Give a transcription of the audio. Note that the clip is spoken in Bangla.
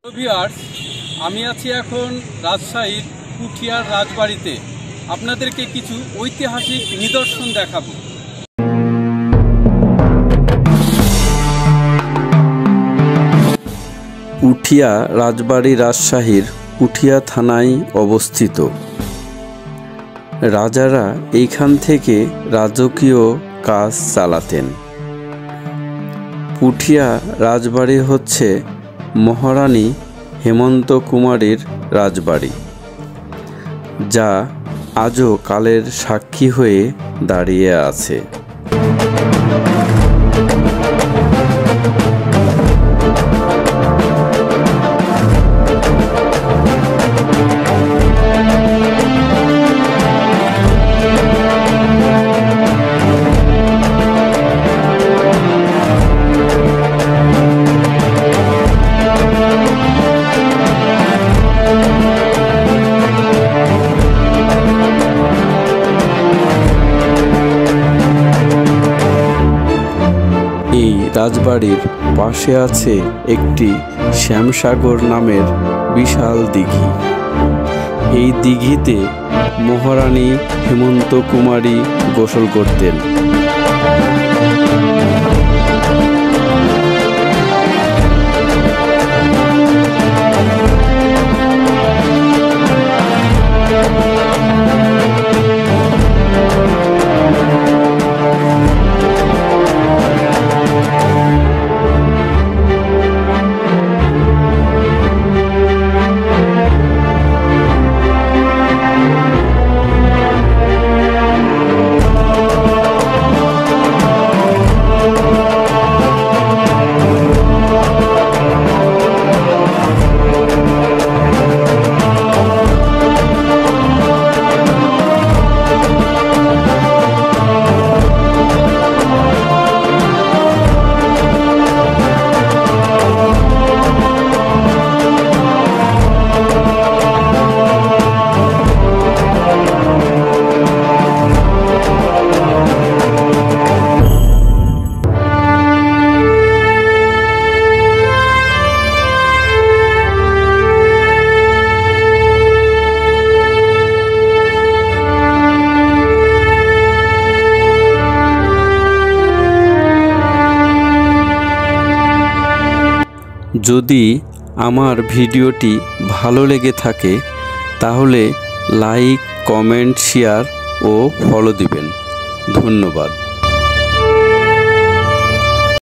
ভিউয়ার্স, আমি আছি এখন রাজশাহীর পুঠিয়ার রাজবাড়িতে। আপনাদেরকে কিছু ঐতিহাসিক নিদর্শন দেখাবো। পুঠিয়া রাজবাড়ি রাজশাহীর পুঠিয়া থানায় অবস্থিত। রাজারা এইখান থেকে রাজকীয় কাজ চালাতেন। পুঠিয়া রাজবাড়ি হচ্ছে মহারানী হেমন্ত কুমারীর রাজবাড়ি, যা আজও কালের সাক্ষী হয়ে দাঁড়িয়ে আছে। এই রাজবাড়ির পাশে আছে একটি শ্যামসাগর নামের বিশাল দিঘি। এই দিঘিতে মহারানী হেমন্ত কুমারী গোসল করতেন। যদি আমার ভিডিওটি ভালো লেগে থাকে তাহলে লাইক, কমেন্ট, শেয়ার ও ফলো দিবেন। ধন্যবাদ।